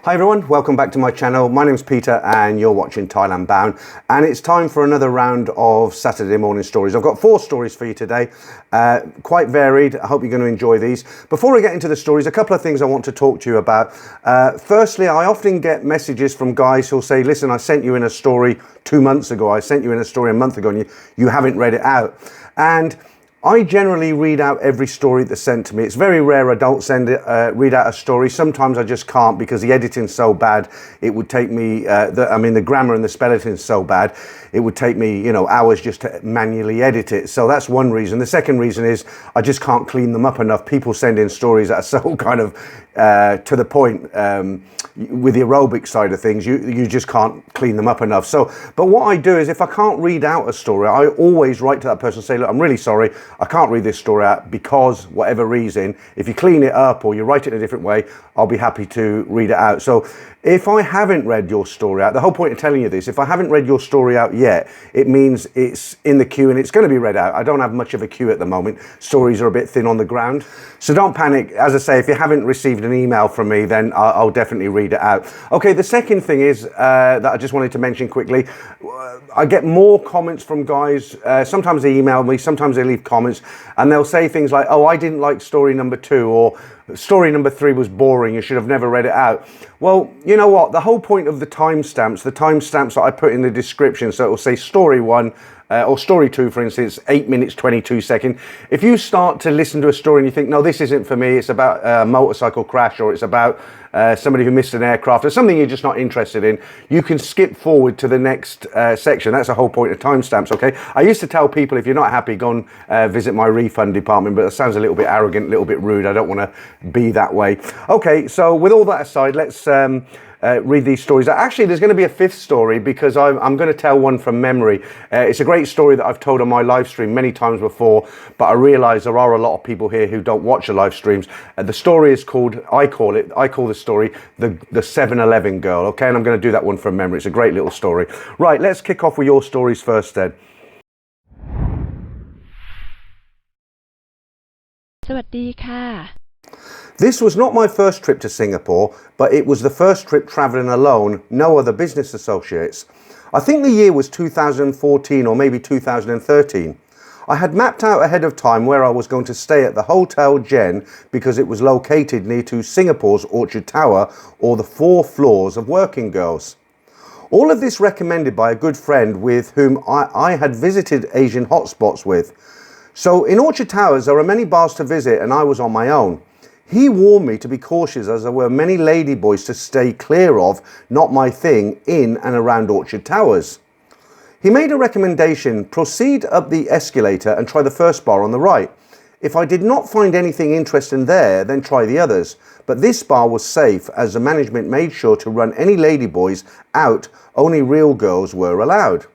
Hi everyone, welcome back to my channel. My name's Peter and you're watching Thailand Bound, and it's time for another round of Saturday morning stories. I've got 4 stories for you today, quite varied. I hope you're going to enjoy these. Before I get into the stories, a couple of things I want to talk to you about. Firstly, I often get messages from guys who'll say, listen, I sent you in a story 2 months ago, I sent you in a story a month ago and you haven't read it out. And I generally read out every story that's sent to me. It's very rare I don't read out a story. Sometimes I just can't because the editing's so bad. It would take me, the grammar and the spelling is so bad. It would take me, hours just to manually edit it. So that's one reason. The second reason is I just can't clean them up enough. People send in stories that are so kind of to the point with the aerobic side of things. You just can't clean them up enough. So, but what I do is if I can't read out a story, I always write to that person and say, look, I'm really sorry. I can't read this story out because whatever reason. If you clean it up or you write it in a different way, I'll be happy to read it out. So if I haven't read your story out, the whole point of telling you this, if I haven't read your story out yet, it means it's in the queue and it's going to be read out. I don't have much of a queue at the moment. Stories are a bit thin on the ground. So don't panic. As I say, if you haven't received an email from me, then I'll definitely read it out. Okay, the second thing is that I just wanted to mention quickly. I get more comments from guys. Sometimes they email me, sometimes they leave comments, and they'll say things like, oh, I didn't like story number 2, or story number 3 was boring, you should have never read it out. Well, you know what? The whole point of the timestamps that I put in the description, so it will say story 1, or story 2, for instance, 8 minutes, 22 seconds. If you start to listen to a story and you think, no, this isn't for me, it's about a motorcycle crash, or it's about somebody who missed an aircraft, or something you're just not interested in, you can skip forward to the next section. That's the whole point of timestamps, okay? I used to tell people, if you're not happy, go and visit my refund department, but it sounds a little bit arrogant, a little bit rude. I don't want to be that way. Okay, so with all that aside, let's read these stories. Actually, there's going to be a 5th story because I'm going to tell one from memory. It's a great story that I've told on my live stream many times before, but I realize there are a lot of people here who don't watch the live streams. The story is called, I call the story the 7-Eleven girl, okay? And I'm going to do that one from memory. It's a great little story. Right, let's kick off with your stories first then. สวัสดีค่ะ This was not my first trip to Singapore, but it was the first trip travelling alone, no other business associates. I think the year was 2014 or maybe 2013. I had mapped out ahead of time where I was going to stay at the Hotel Jen because it was located near to Singapore's Orchard Tower, or the 4 floors of working girls. All of this recommended by a good friend with whom I had visited Asian hotspots with. So in Orchard Towers there are many bars to visit and I was on my own. He warned me to be cautious as there were many ladyboys to stay clear of, not my thing, in and around Orchard Towers. He made a recommendation: proceed up the escalator and try the first bar on the right. If I did not find anything interesting there, then try the others. But this bar was safe as the management made sure to run any ladyboys out. Only real girls were allowed.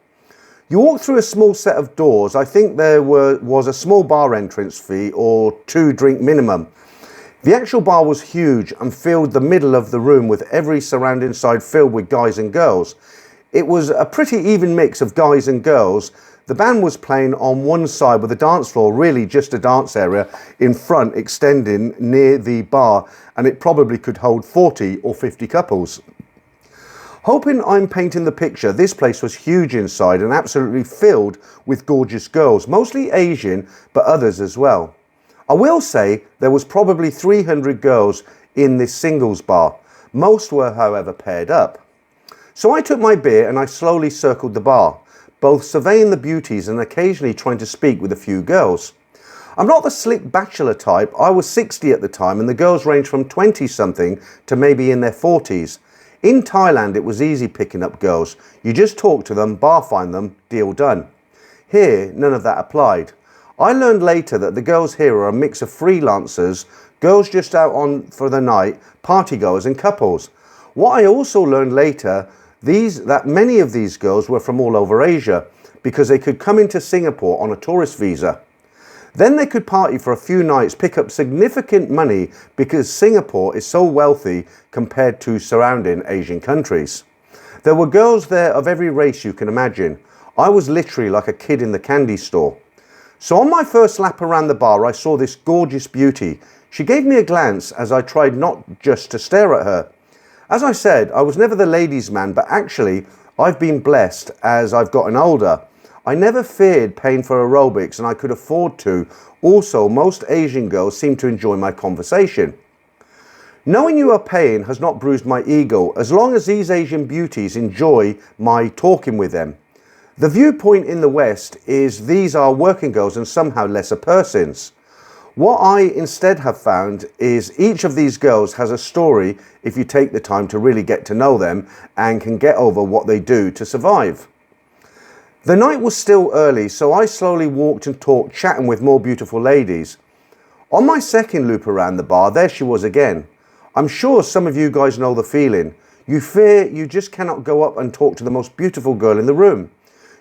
You walk through a small set of doors. I think there was a small bar entrance fee or 2 drink minimum. The actual bar was huge and filled the middle of the room with every surrounding side filled with guys and girls. It was a pretty even mix of guys and girls. The band was playing on one side with the dance floor, really just a dance area, in front extending near the bar, and it probably could hold 40 or 50 couples. Hoping I'm painting the picture, this place was huge inside and absolutely filled with gorgeous girls, mostly Asian, but others as well. I will say there was probably 300 girls in this singles bar. Most were, however, paired up. So I took my beer and I slowly circled the bar, both surveying the beauties and occasionally trying to speak with a few girls. I'm not the slick bachelor type. I was 60 at the time and the girls ranged from 20-something to maybe in their 40s. In Thailand, it was easy picking up girls. You just talk to them, bar find them, deal done. Here, none of that applied. I learned later that the girls here are a mix of freelancers, girls just out on for the night, partygoers and couples. What I also learned later, that many of these girls were from all over Asia because they could come into Singapore on a tourist visa. Then they could party for a few nights, pick up significant money because Singapore is so wealthy compared to surrounding Asian countries. There were girls there of every race you can imagine. I was literally like a kid in the candy store. So on my first lap around the bar, I saw this gorgeous beauty. She gave me a glance as I tried not just to stare at her. As I said, I was never the ladies' man, but actually I've been blessed as I've gotten older. I never feared paying for aerobics and I could afford to. Also, most Asian girls seem to enjoy my conversation. Knowing you are paying has not bruised my ego as long as these Asian beauties enjoy my talking with them. The viewpoint in the West is these are working girls and somehow lesser persons. What I instead have found is each of these girls has a story if you take the time to really get to know them and can get over what they do to survive. The night was still early, so I slowly walked and talked, chatting with more beautiful ladies. On my second loop around the bar, there she was again. I'm sure some of you guys know the feeling. You fear you just cannot go up and talk to the most beautiful girl in the room.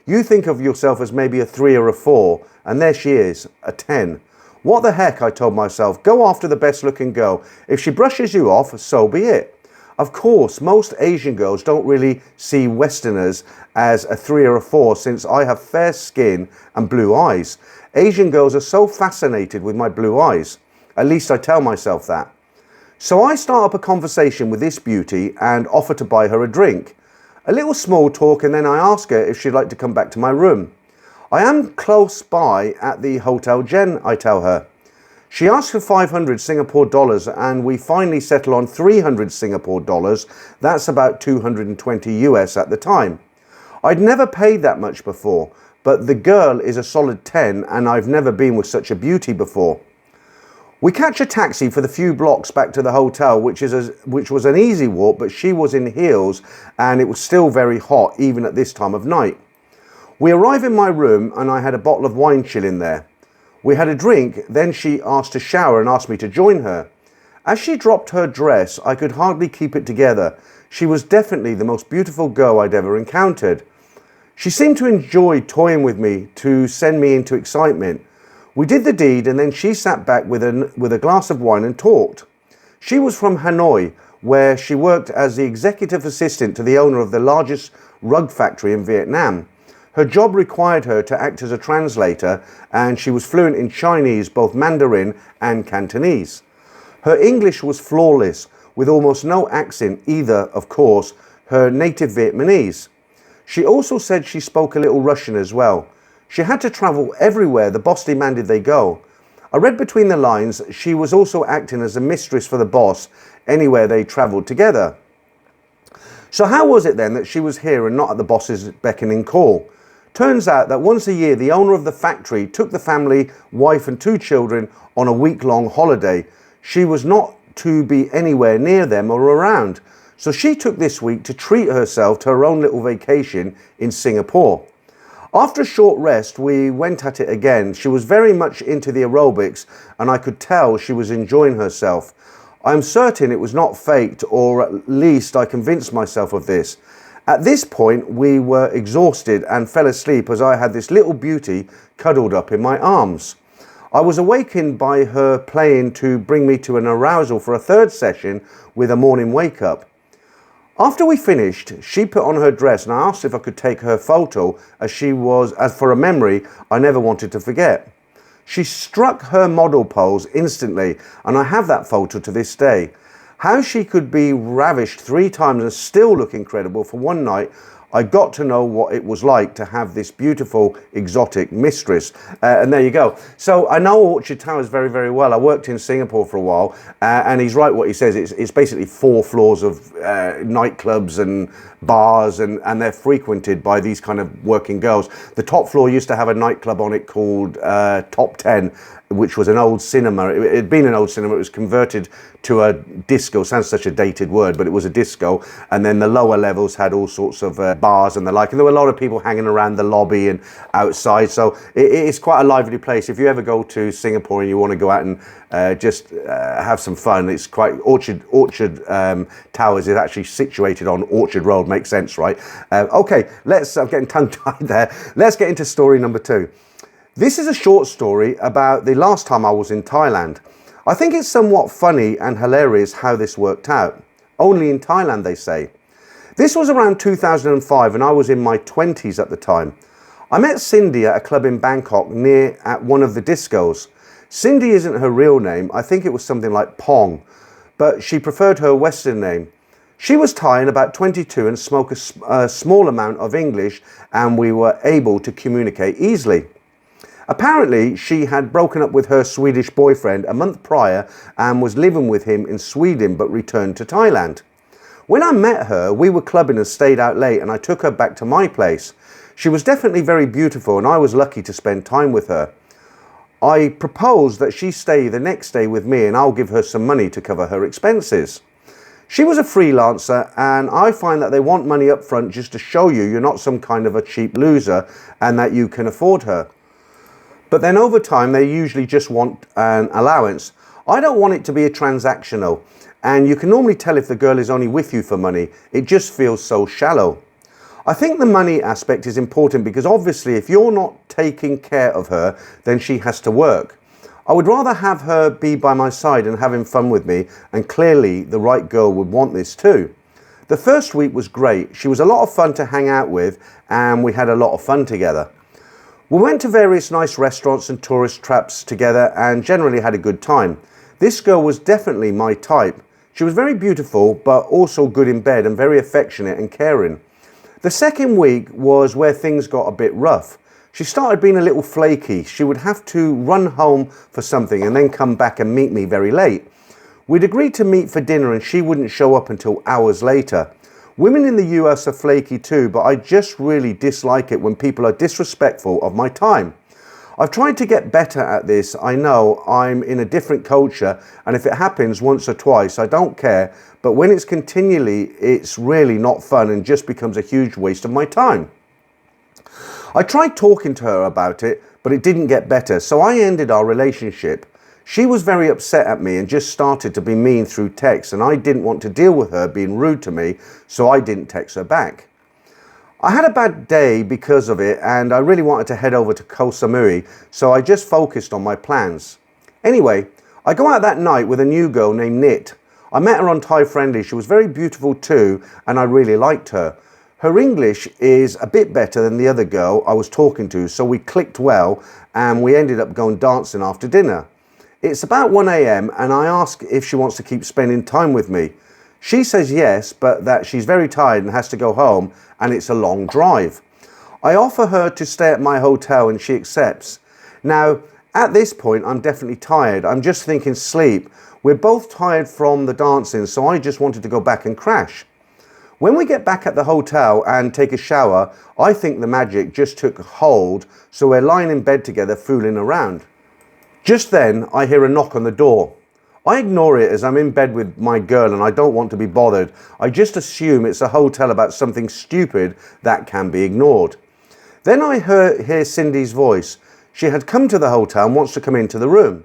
You think of yourself as maybe a 3 or a 4, and there she is, a 10. What the heck, I told myself, go after the best looking girl. If she brushes you off, so be it. Of course, most Asian girls don't really see Westerners as a 3 or a 4 since I have fair skin and blue eyes. Asian girls are so fascinated with my blue eyes. At least I tell myself that. So I start up a conversation with this beauty and offer to buy her a drink. A little small talk and then I ask her if she'd like to come back to my room. I am close by at the Hotel Jen, I tell her. She asked for 500 Singapore dollars and we finally settle on 300 Singapore dollars. That's about 220 US at the time. I'd never paid that much before, but the girl is a solid 10 and I've never been with such a beauty before. We catch a taxi for the few blocks back to the hotel, which was an easy walk, but she was in heels and it was still very hot even at this time of night. We arrive in my room and I had a bottle of wine chilling there. We had a drink, then she asked to shower and asked me to join her. As she dropped her dress, I could hardly keep it together. She was definitely the most beautiful girl I'd ever encountered. She seemed to enjoy toying with me to send me into excitement. We did the deed and then she sat back with a glass of wine and talked. She was from Hanoi, where she worked as the executive assistant to the owner of the largest rug factory in Vietnam. Her job required her to act as a translator and she was fluent in Chinese, both Mandarin and Cantonese. Her English was flawless, with almost no accent either, of course, her native Vietnamese. She also said she spoke a little Russian as well. She had to travel everywhere the boss demanded they go. I read between the lines she was also acting as a mistress for the boss anywhere they travelled together. So how was it then that she was here and not at the boss's beckoning call? Turns out that once a year the owner of the factory took the family, wife and 2 children on a week-long holiday. She was not to be anywhere near them or around. So she took this week to treat herself to her own little vacation in Singapore. After a short rest, we went at it again. She was very much into the aerobics and I could tell she was enjoying herself. I'm certain it was not faked, or at least I convinced myself of this. At this point, we were exhausted and fell asleep as I had this little beauty cuddled up in my arms. I was awakened by her playing to bring me to an arousal for a third session with a morning wake up. After we finished, she put on her dress and I asked if I could take her photo as for a memory I never wanted to forget. She struck her model pose instantly and I have that photo to this day. How she could be ravished 3 times and still look incredible for one night, I got to know what it was like to have this beautiful exotic mistress. And there you go. So I know Orchard Towers very, very well. I worked in Singapore for a while and he's right what he says. It's basically 4 floors of nightclubs and bars and they're frequented by these kind of working girls. The top floor used to have a nightclub on it called Top 10, which was an old cinema. It had been an old cinema. It was converted to a disco. Sounds such a dated word, but it was a disco. And then the lower levels had all sorts of bars and the like. And there were a lot of people hanging around the lobby and outside. So it's quite a lively place. If you ever go to Singapore and you want to go out and just have some fun, it's quite Orchard Towers is actually situated on Orchard Road. Makes sense, right? Okay, I'm getting tongue-tied there. Let's get into story number 2. This is a short story about the last time I was in Thailand. I think it's somewhat funny and hilarious how this worked out. Only in Thailand, they say. This was around 2005 and I was in my 20s at the time. I met Cindy at a club in Bangkok at one of the discos. Cindy isn't her real name. I think it was something like Pong, but she preferred her Western name. She was Thai and about 22 and spoke a small amount of English, and we were able to communicate easily. Apparently, she had broken up with her Swedish boyfriend a month prior and was living with him in Sweden but returned to Thailand. When I met her, we were clubbing and stayed out late, and I took her back to my place. She was definitely very beautiful and I was lucky to spend time with her. I proposed that she stay the next day with me and I'll give her some money to cover her expenses. She was a freelancer, and I find that they want money up front just to show you you're not some kind of a cheap loser and that you can afford her. But then over time, they usually just want an allowance. I don't want it to be a transactional, and you can normally tell if the girl is only with you for money. It just feels so shallow. I think the money aspect is important because obviously if you're not taking care of her, then she has to work. I would rather have her be by my side and having fun with me, and clearly the right girl would want this too. The first week was great. She was a lot of fun to hang out with and we had a lot of fun together. We went to various nice restaurants and tourist traps together and generally had a good time. This girl was definitely my type. She was very beautiful but also good in bed and very affectionate and caring. The second week was where things got a bit rough. She started being a little flaky. She would have to run home for something and then come back and meet me very late. We'd agreed to meet for dinner and she wouldn't show up until hours later. Women in the US are flaky too, but I just really dislike it when people are disrespectful of my time. I've tried to get better at this. I know I'm in a different culture, and if it happens once or twice, I don't care. But when it's continually, it's really not fun and just becomes a huge waste of my time. I tried talking to her about it, but it didn't get better, so I ended our relationship. She was very upset at me and just started to be mean through text, and I didn't want to deal with her being rude to me, so I didn't text her back. I had a bad day because of it, and I really wanted to head over to Koh Samui, so I just focused on my plans. Anyway, I go out that night with a new girl named Nit. I met her on Thai Friendly. She was very beautiful too, and I really liked her. Her English is a bit better than the other girl I was talking to, so we clicked well and we ended up going dancing after dinner. It's about 1 a.m. and I ask if she wants to keep spending time with me. She says yes, but that she's very tired and has to go home and it's a long drive. I offer her to stay at my hotel and she accepts. Now, at this point, I'm definitely tired. I'm just thinking sleep. We're both tired from the dancing, so I just wanted to go back and crash. When we get back at the hotel and take a shower, I think the magic just took hold, so we're lying in bed together fooling around. Just then, I hear a knock on the door. I ignore it as I'm in bed with my girl and I don't want to be bothered. I just assume it's a hotel about something stupid that can be ignored. Then I hear Cindy's voice. She had come to the hotel and wants to come into the room.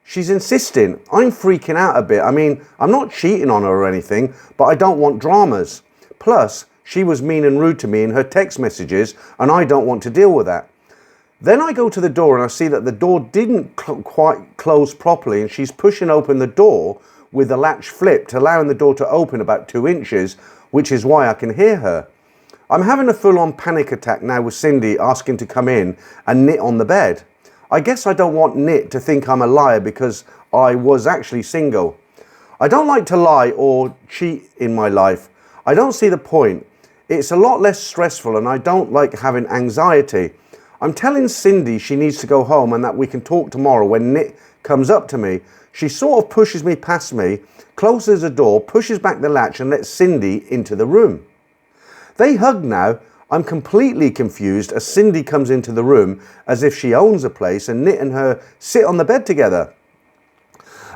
She's insisting. I'm freaking out a bit. I mean, I'm not cheating on her or anything, but I don't want dramas. Plus, she was mean and rude to me in her text messages, and I don't want to deal with that. Then I go to the door and I see that the door didn't quite close properly, and she's pushing open the door with the latch flipped, allowing the door to open about 2 inches, which is why I can hear her. I'm having a full-on panic attack now with Cindy asking to come in and Nit on the bed. I guess I don't want Nit to think I'm a liar because I was actually single. I don't like to lie or cheat in my life. I don't see the point. It's a lot less stressful and I don't like having anxiety. I'm telling Cindy she needs to go home and that we can talk tomorrow when Nit comes up to me. She sort of pushes me past me, closes the door, pushes back the latch and lets Cindy into the room. They hug now. I'm completely confused as Cindy comes into the room as if she owns the place, and Nit and her sit on the bed together.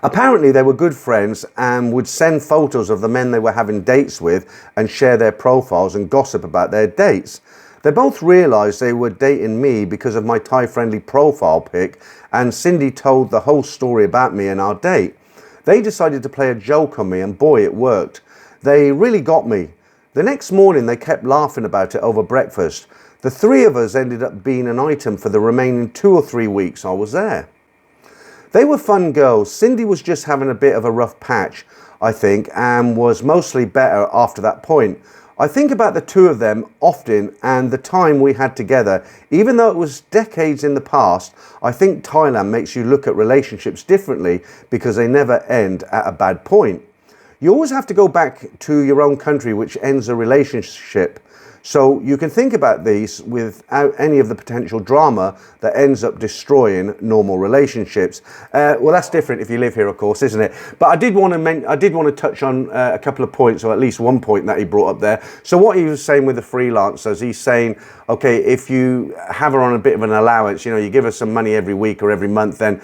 Apparently they were good friends and would send photos of the men they were having dates with and share their profiles and gossip about their dates. They both realised they were dating me because of my Thai Friendly profile pic, and Cindy told the whole story about me and our date. They decided to play a joke on me and boy, it worked. They really got me. The next morning they kept laughing about it over breakfast. The three of us ended up being an item for the remaining 2 or 3 weeks I was there. They were fun girls. Cindy was just having a bit of a rough patch, I think, and was mostly better after that point. I think about the two of them often and the time we had together. Even though it was decades in the past, I think Thailand makes you look at relationships differently because they never end at a bad point. You always have to go back to your own country, which ends a relationship. So you can think about these without any of the potential drama that ends up destroying normal relationships. Well, that's different if you live here, of course, isn't it? But I did want to touch on a couple of points, or at least one point that he brought up there. So what he was saying with the freelancers, he's saying, okay, if you have her on a bit of an allowance, you give her some money every week or every month, then,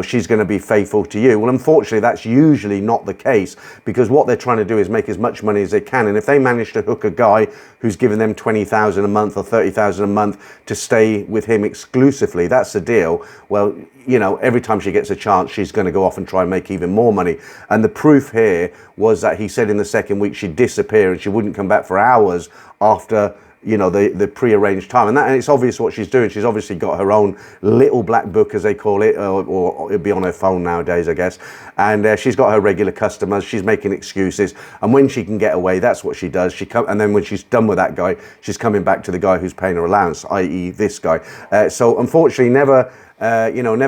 she's going to be faithful to you. Well, unfortunately, that's usually not the case, because what they're trying to do is make as much money as they can. And if they manage to hook a guy who's giving them 20,000 a month or 30,000 a month to stay with him exclusively, that's the deal. Well, every time she gets a chance, she's going to go off and try and make even more money. And the proof here was that he said in the second week she'd disappear and she wouldn't come back for hours after the pre-arranged time. And it's obvious what she's doing. She's obviously got her own little black book, as they call it, or it'd be on her phone nowadays, I guess. And she's got her regular customers. She's making excuses. And when she can get away, that's what she does. And then when she's done with that guy, she's coming back to the guy who's paying her allowance, i.e. this guy. So unfortunately, never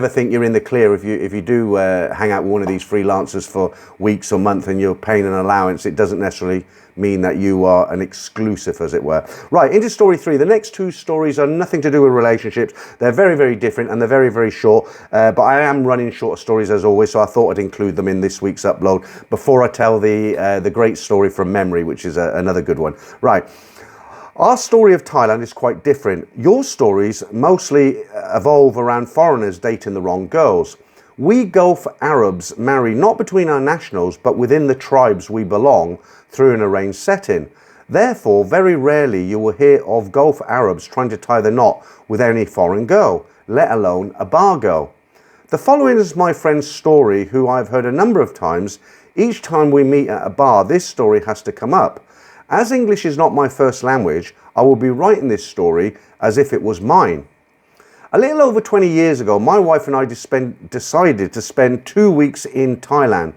think you're in the clear if you do hang out with one of these freelancers for weeks or months and you're paying an allowance. It doesn't necessarily mean that you are an exclusive, as it were. Right, into story 3. The next 2 stories are nothing to do with relationships. They're very, very different and they're very, very short. But I am running short stories as always, so I thought I'd include them in this week's upload before I tell the great story from memory, which is another good one. Right. Our story of Thailand is quite different. Your stories mostly evolve around foreigners dating the wrong girls. We Gulf Arabs marry not between our nationals, but within the tribes we belong through an arranged setting. Therefore, very rarely you will hear of Gulf Arabs trying to tie the knot with any foreign girl, let alone a bar girl. The following is my friend's story, who I've heard a number of times. Each time we meet at a bar, this story has to come up. As English is not my first language, I will be writing this story as if it was mine. A little over 20 years ago, my wife and I decided to spend 2 weeks in Thailand.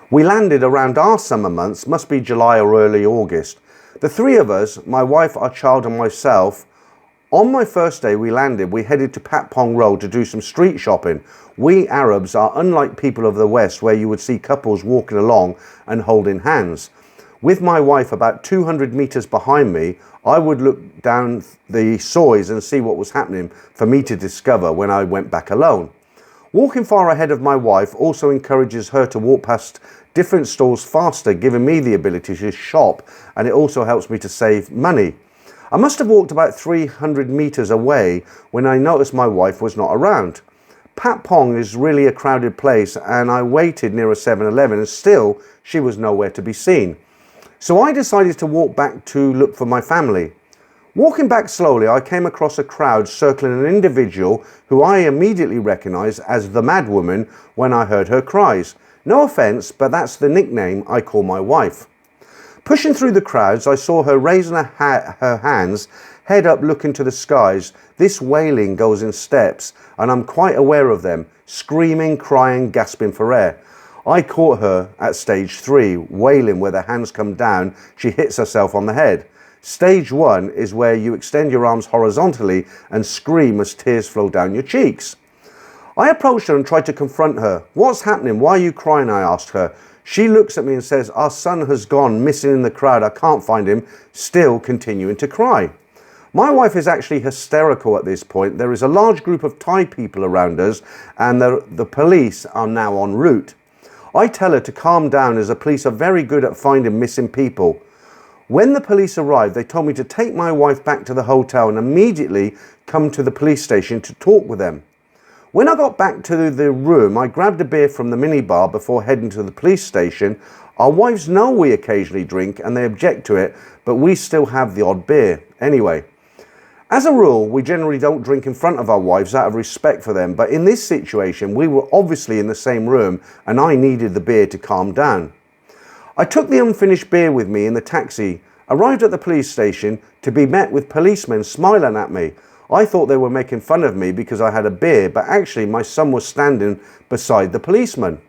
We landed around our summer months, must be July or early August. The 3 of us, my wife, our child and myself, on my first day we landed, we headed to Patpong Road to do some street shopping. We Arabs are unlike people of the West, where you would see couples walking along and holding hands. With my wife about 200 meters behind me, I would look down the sois and see what was happening for me to discover when I went back alone. Walking far ahead of my wife also encourages her to walk past different stalls faster, giving me the ability to shop, and it also helps me to save money. I must have walked about 300 meters away when I noticed my wife was not around. Patpong is really a crowded place, and I waited near a 7-Eleven and still she was nowhere to be seen. So I decided to walk back to look for my family. Walking back slowly, I came across a crowd circling an individual who I immediately recognized as the Mad Woman when I heard her cries. No offense, but that's the nickname I call my wife. Pushing through the crowds, I saw her raising her hands, head up looking to the skies. This wailing goes in steps, and I'm quite aware of them, screaming, crying, gasping for air. I caught her at stage 3, wailing where the hands come down, she hits herself on the head. Stage 1 is where you extend your arms horizontally and scream as tears flow down your cheeks. I approached her and tried to confront her. What's happening? Why are you crying? I asked her. She looks at me and says, our son has gone missing in the crowd. I can't find him. Still continuing to cry. My wife is actually hysterical at this point. There is a large group of Thai people around us and the police are now en route. I tell her to calm down as the police are very good at finding missing people. When the police arrived, they told me to take my wife back to the hotel and immediately come to the police station to talk with them. When I got back to the room, I grabbed a beer from the minibar before heading to the police station. Our wives know we occasionally drink and they object to it, but we still have the odd beer. Anyway, as a rule, we generally don't drink in front of our wives out of respect for them, but in this situation, we were obviously in the same room and I needed the beer to calm down. I took the unfinished beer with me in the taxi, arrived at the police station to be met with policemen smiling at me. I thought they were making fun of me because I had a beer, but actually my son was standing beside the policeman.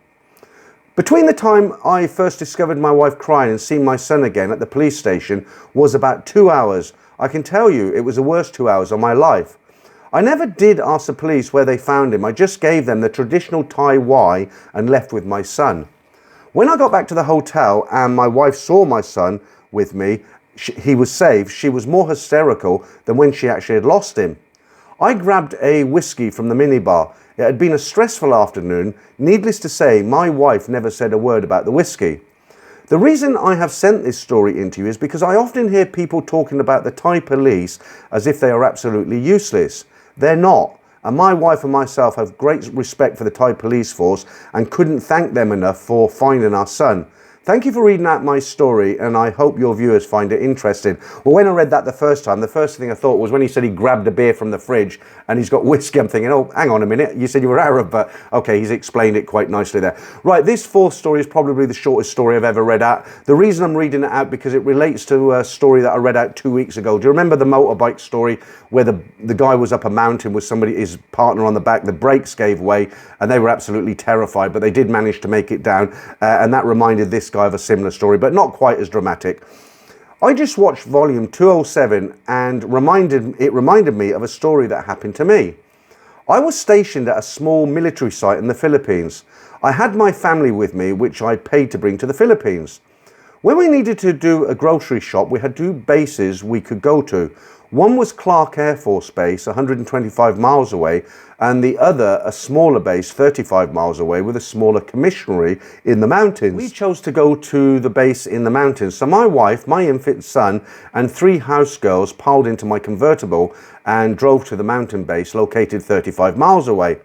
Between the time I first discovered my wife crying and seeing my son again at the police station was about 2 hours. I can tell you it was the worst 2 hours of my life. I never did ask the police where they found him. I just gave them the traditional Thai why and left with my son. When I got back to the hotel and my wife saw my son with me, he was safe, she was more hysterical than when she actually had lost him. I grabbed a whiskey from the minibar. It had been a stressful afternoon. Needless to say, my wife never said a word about the whiskey. The reason I have sent this story into you is because I often hear people talking about the Thai police as if they are absolutely useless. They're not. And my wife and myself have great respect for the Thai police force and couldn't thank them enough for finding our son. Thank you for reading out my story, and I hope your viewers find it interesting. Well, when I read that the first time, the first thing I thought was when he said he grabbed a beer from the fridge and he's got whiskey, I'm thinking, oh, hang on a minute, you said you were Arab, but okay, he's explained it quite nicely there. Right, this fourth story is probably the shortest story I've ever read out. The reason I'm reading it out because it relates to a story that I read out 2 weeks ago. Do you remember the motorbike story where the guy was up a mountain with his partner on the back, the brakes gave way and they were absolutely terrified, but they did manage to make it down, and that reminded this guy of a similar story, but not quite as dramatic. I just watched volume 207 and it reminded me of a story that happened to me. I was stationed at a small military site in the Philippines. I had my family with me, which I paid to bring to the Philippines. When we needed to do a grocery shop, we had two bases we could go to. One was Clark Air Force Base, 125 miles away, and the other a smaller base, 35 miles away, with a smaller commissary in the mountains. We chose to go to the base in the mountains. So my wife, my infant son, and 3 house girls piled into my convertible and drove to the mountain base located 35 miles away.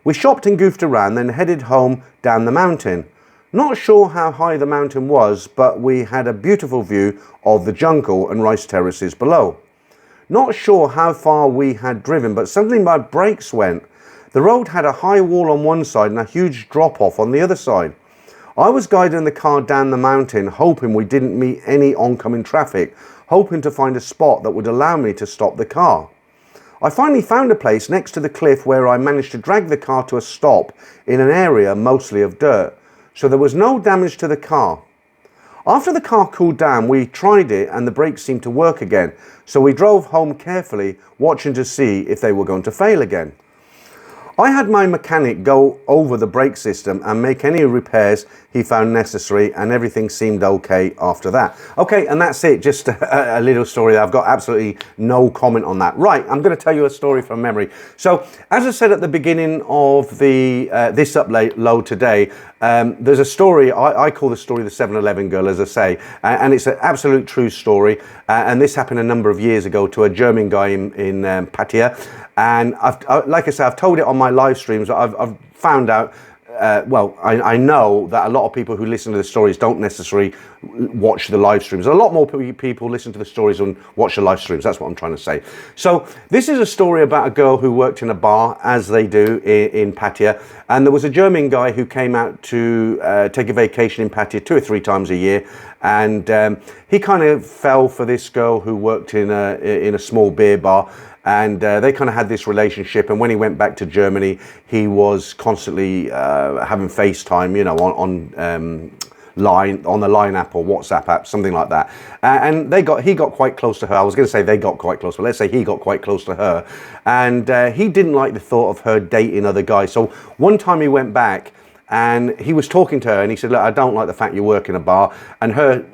We shopped and goofed around, then headed home down the mountain. Not sure how high the mountain was, but we had a beautiful view of the jungle and rice terraces below. Not sure how far we had driven, but suddenly my brakes went. The road had a high wall on one side and a huge drop-off on the other side. I was guiding the car down the mountain, hoping we didn't meet any oncoming traffic, hoping to find a spot that would allow me to stop the car. I finally found a place next to the cliff where I managed to drag the car to a stop in an area mostly of dirt, so there was no damage to the car. After the car cooled down, we tried it and the brakes seemed to work again, so we drove home carefully, watching to see if they were going to fail again. I had my mechanic go over the brake system and make any repairs he found necessary, and everything seemed okay after that. Okay, and that's it, just a little story. I've got absolutely no comment on that. Right, I'm going to tell you a story from memory. So, as I said at the beginning of this upload today, there's a story, I call the story the 7-Eleven girl, as I say, and it's an absolute true story, and this happened a number of years ago to a German guy in Pattaya. And like I said, I've told it on my live streams. I've found out, I know that a lot of people who listen to the stories don't necessarily watch the live streams. A lot more people listen to the stories and watch the live streams. That's what I'm trying to say. So this is a story about a girl who worked in a bar, as they do in Pattaya. And there was a German guy who came out to take a vacation in Pattaya 2 or 3 times a year. And he kind of fell for this girl who worked in a small beer bar. And they kind of had this relationship, and when he went back to Germany, he was constantly having FaceTime, you know, on the Line app or WhatsApp app, something like that. And he got quite close to her. I was going to say they got quite close, but let's say he got quite close to her. And he didn't like the thought of her dating other guys. So one time he went back, and he was talking to her and he said, look, I don't like the fact you work in a bar. And her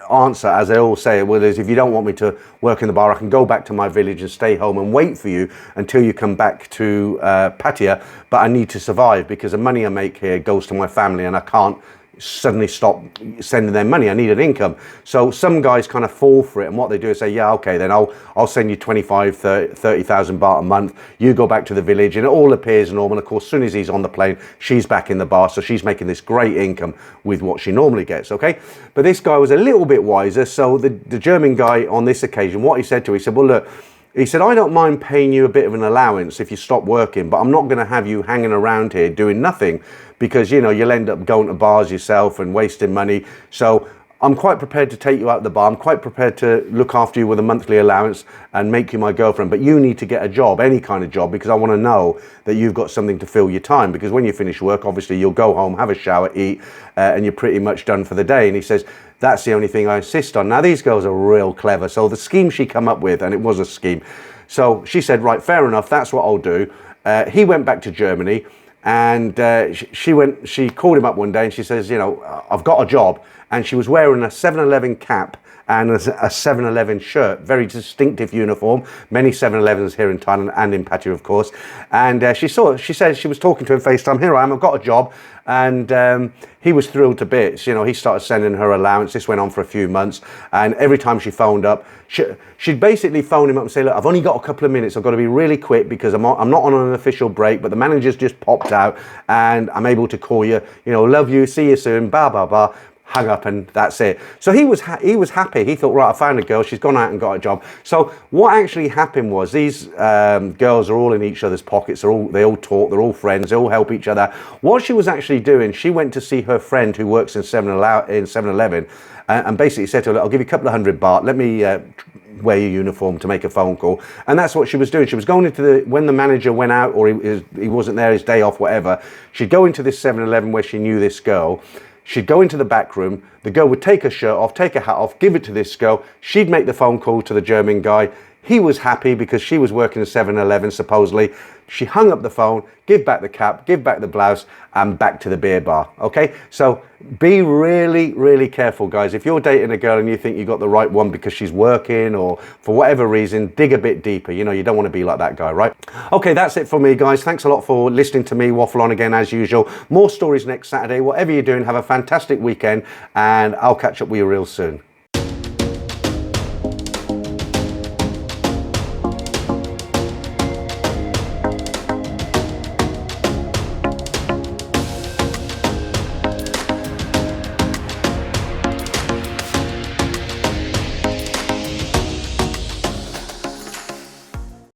answer, as they all say, well, is if you don't want me to work in the bar, I can go back to my village and stay home and wait for you until you come back to Pattaya. But I need to survive because the money I make here goes to my family and I can't suddenly stop sending them money. I need an income. So some guys kind of fall for it, and what they do is say, yeah, okay, then I'll send you 30,000 baht a month. You go back to the village, and it all appears normal. Of course, as soon as he's on the plane, she's back in the bar, so she's making this great income with what she normally gets, okay? But this guy was a little bit wiser, so the German guy on this occasion, what he said to her, he said, well, look, he said, I don't mind paying you a bit of an allowance if you stop working, but I'm not going to have you hanging around here doing nothing because, you know, you'll end up going to bars yourself and wasting money. So I'm quite prepared to take you out of the bar. I'm quite prepared to look after you with a monthly allowance and make you my girlfriend. But you need to get a job, any kind of job, because I want to know that you've got something to fill your time. Because when you finish work, obviously you'll go home, have a shower, eat, and you're pretty much done for the day. And he says, that's the only thing I insist on. Now, these girls are real clever. So the scheme she come up with, and it was a scheme. So she said, right, fair enough. That's what I'll do. He went back to Germany. And she called him up one day and she says, you know, I've got a job. And she was wearing a 7-Eleven cap and a 7-Eleven shirt, very distinctive uniform. Many 7-Elevens here in Thailand and in Pattaya, of course. And she said she was talking to him FaceTime. Here I am, I've got a job. And he was thrilled to bits. You know, he started sending her allowance. This went on for a few months. And every time she phoned up, she'd basically phone him up and say, look, I've only got a couple of minutes. I've got to be really quick because I'm not on an official break, but the manager's just popped out and I'm able to call you. You know, love you, see you soon, blah, blah, blah. Hung up and that's it. So he was happy. He thought, right, I found a girl. She's gone out and got a job. So what actually happened was these girls are all in each other's pockets. They all talk. They're all friends. They all help each other. What she was actually doing, she went to see her friend who works in 7-Eleven and basically said to her, look, I'll give you a couple of $100 baht. Let me wear your uniform to make a phone call. And that's what she was doing. She was going into when the manager went out or he wasn't there, his day off, whatever, she'd go into this 7-Eleven where she knew this girl. She'd go into the back room, the girl would take her shirt off, take her hat off, give it to this girl. She'd make the phone call to the German guy. He was happy because she was working at 7-Eleven, supposedly. She hung up the phone, give back the cap, give back the blouse, and back to the beer bar, okay? So be really, really careful, guys. If you're dating a girl and you think you got the right one because she's working or for whatever reason, dig a bit deeper. You know, you don't want to be like that guy, right? Okay, that's it for me, guys. Thanks a lot for listening to me waffle on again, as usual. More stories next Saturday. Whatever you're doing, have a fantastic weekend, and I'll catch up with you real soon.